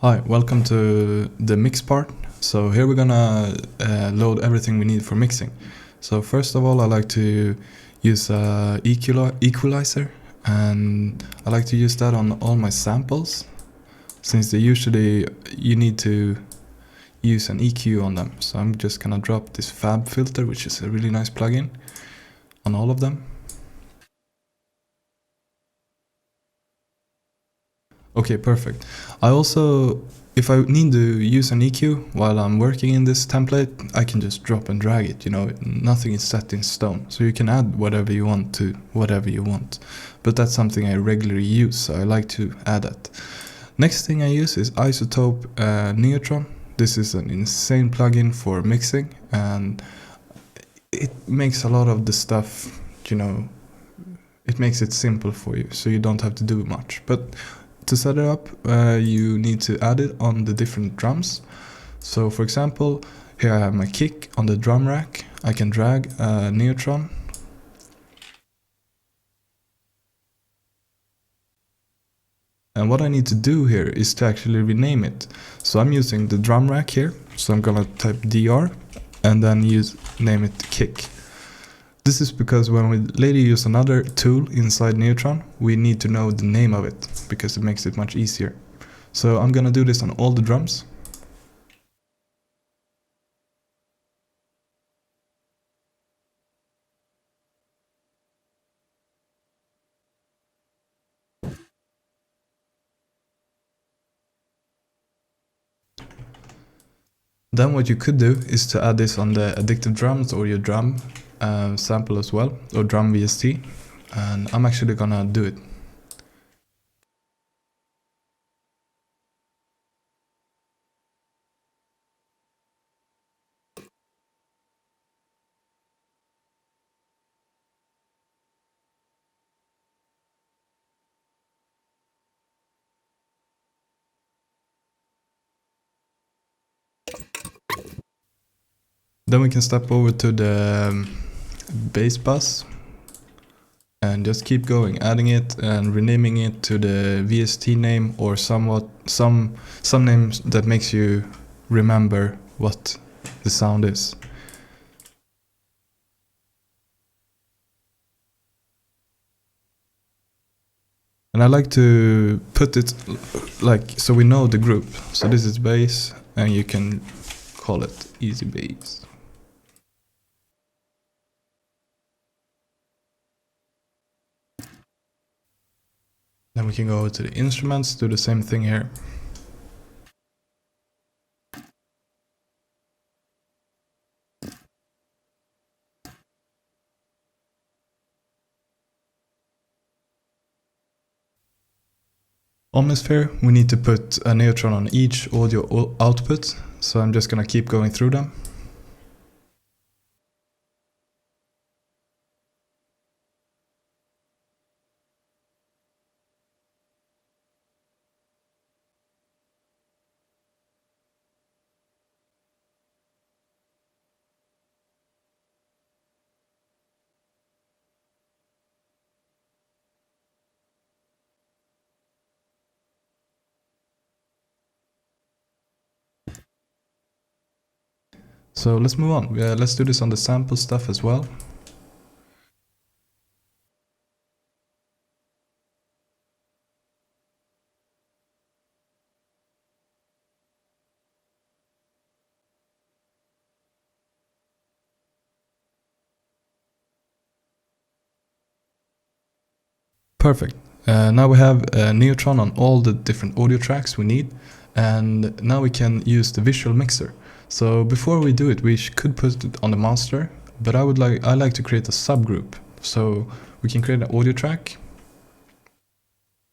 Hi, welcome to the mix part. So here we're gonna load everything we need for mixing. So first of all, I like to use a equalizer, and I like to use that on all my samples, since you need to use an EQ on them. So I'm just gonna drop this fab filter, which is a really nice plugin, on all of them. Okay, perfect. I also, if I need to use an EQ while I'm working in this template, I can just drop and drag it, nothing is set in stone. So you can add whatever you want to whatever you want. But that's something I regularly use, so I like to add that. Next thing I use is Isotope Neutron. This is an insane plugin for mixing, and it makes a lot of the stuff, it makes it simple for you, so you don't have to do much. But to set it up, you need to add it on the different drums. So for example, here I have my kick on the drum rack. I can drag a neutron. And what I need to do here is to actually rename it. So I'm using the drum rack here. So I'm gonna type DR and then name it kick. This is because when we later use another tool inside Neutron, we need to know the name of it, because it makes it much easier. So I'm gonna do this on all the drums. Then what you could do is to add this on the addictive drums or your drum sample as well, or drum VST, and I'm actually gonna do it. Then we can step over to the bass bus and just keep going, adding it and renaming it to the VST name, or some names that makes you remember what the sound is. And I like to put it so we know the group. So this is bass, and you can call it easy bass. Then we can go to the instruments, do the same thing here. Omnisphere, we need to put a neutron on each audio output, so I'm just gonna keep going through them. So let's move on. Let's do this on the sample stuff as well. Perfect. Now we have a neutron on all the different audio tracks we need, and now we can use the visual mixer. So before we do it, we could put it on the master, but I like to create a subgroup. So we can create an audio track,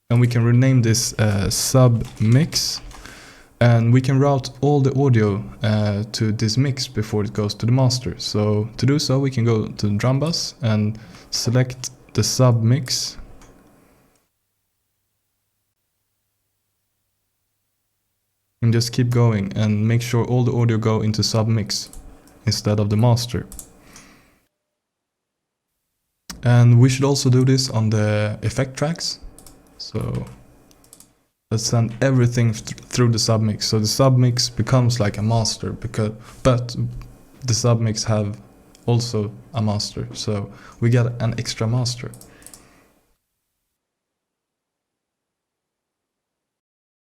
and we can rename this sub mix, and we can route all the audio to this mix before it goes to the master. So to do so, we can go to the drum bus and select the sub mix. And just keep going and make sure all the audio go into submix instead of the master. And we should also do this on the effect tracks. So that send everything through the submix. So the submix becomes like a master, but the submix have also a master, so we get an extra master.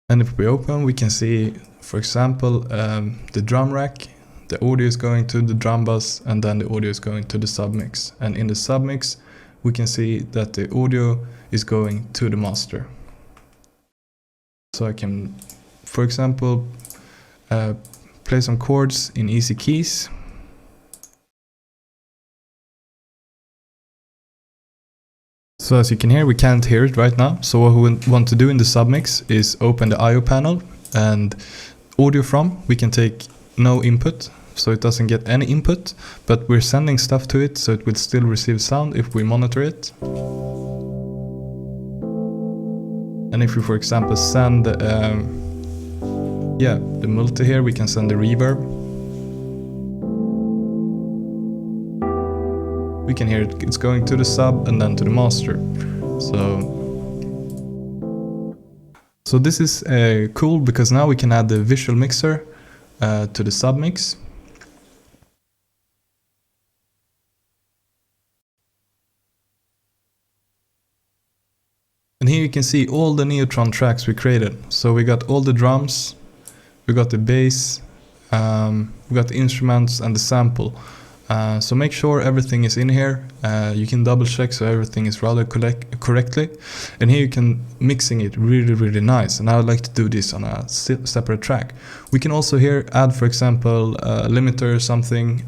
And if we open, we can see, for example, the drum rack. The audio is going to the drum bus, and then the audio is going to the submix. And in the submix, we can see that the audio is going to the master. So I can, for example, play some chords in easy keys. So as you can hear, we can't hear it right now. So what we want to do in the submix is open the IO panel, and audio from, we can take no input, so it doesn't get any input, but we're sending stuff to it, so it will still receive sound if we monitor it. And if we, for example, send the multi here, we can send the reverb. We can hear it's going to the sub and then to the master. So this is cool, because now we can add the visual mixer to the submix. And here you can see all the Neutron tracks we created. So we got all the drums, we got the bass, we got the instruments and the sample. So make sure everything is in here. You can double check so everything is routed correctly. And here you can mixing it really nice. And I would like to do this on a separate track. We can also here add, for example, a limiter or something,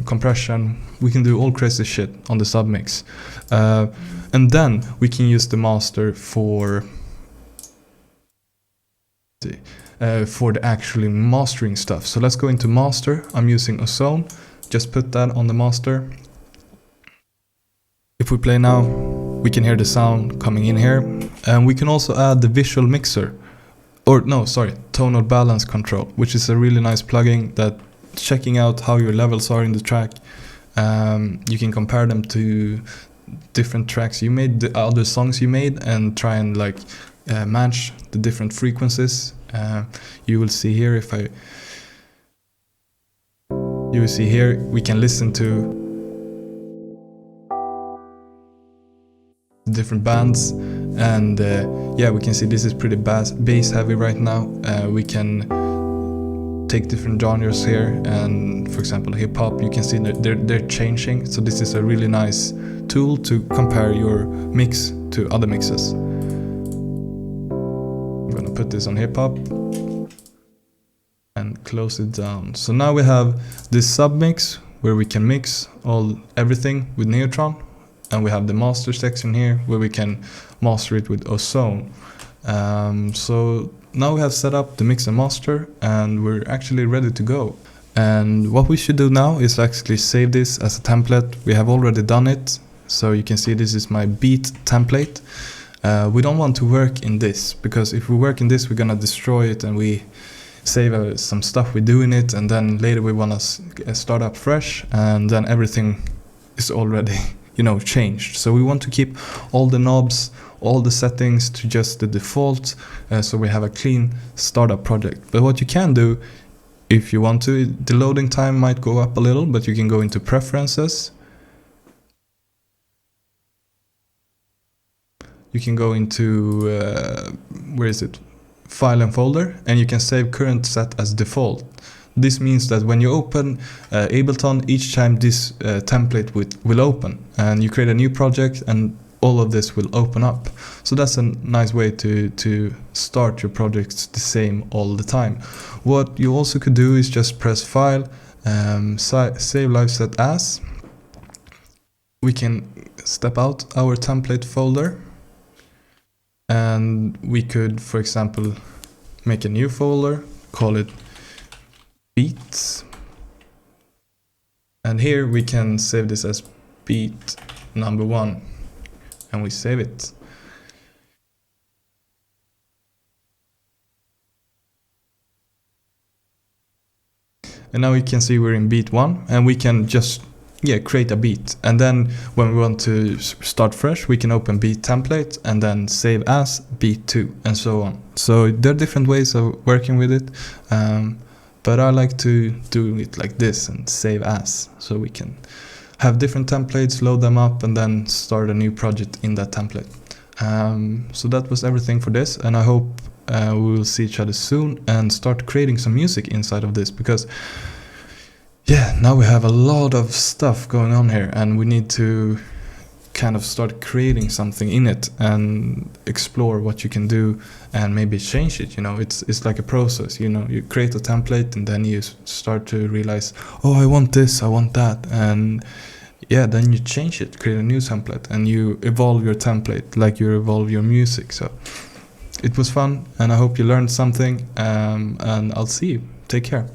compression. We can do all crazy shit on the submix. And then we can use the master for the actually mastering stuff. So let's go into master. I'm using Ozone. Just put that on the master. If we play now, we can hear the sound coming in here. And we can also add the visual mixer. Tonal balance control, which is a really nice plugin that checking out how your levels are in the track. You can compare them to different tracks you made, the other songs you made, and try and match the different frequencies. You will see here we can listen to different bands, and we can see this is pretty bass heavy right now. We can take different genres here, and for example hip hop, you can see that they're changing. So this is a really nice tool to compare your mix to other mixes. I'm gonna put this on hip hop and close it down. So now we have this submix where we can mix everything with Neutron, and we have the master section here where we can master it with Ozone. So now we have set up the mix and master, and we're actually ready to go. And what we should do now is actually save this as a template. We have already done it, so you can see this is my beat template. We don't want to work in this, because if we work in this, we're gonna destroy it, and we save some stuff we do in it, and then later we want to start up fresh, and then everything is already changed. So we want to keep all the knobs, all the settings to just the default, so we have a clean startup project. But what you can do, if you want to, the loading time might go up a little, but you can go into preferences. You can go into file and folder, and you can save current set as default. This means that when you open Ableton, each time this template will open, and you create a new project, and all of this will open up. So that's a nice way to start your projects the same all the time. What you also could do is just press file, save live set as. We can step out our template folder, and we could, for example, make a new folder, call it beats, and here we can save this as beat number 1, and we save it. And now we can see we're in beat 1, and we can just create a beat. And then when we want to start fresh, we can open beat template and then save as beat 2 and so on. So there are different ways of working with it, but I like to do it like this and save as, so we can have different templates, load them up, and then start a new project in that template. So that was everything for this, and I hope we will see each other soon and start creating some music inside of this, because now we have a lot of stuff going on here, and we need to kind of start creating something in it and explore what you can do and maybe change it. It's like a process. You create a template and then you start to realize, oh, I want this, I want that, and then you change it, create a new template, and you evolve your template like you evolve your music. So it was fun, and I hope you learned something, and I'll see you. Take care.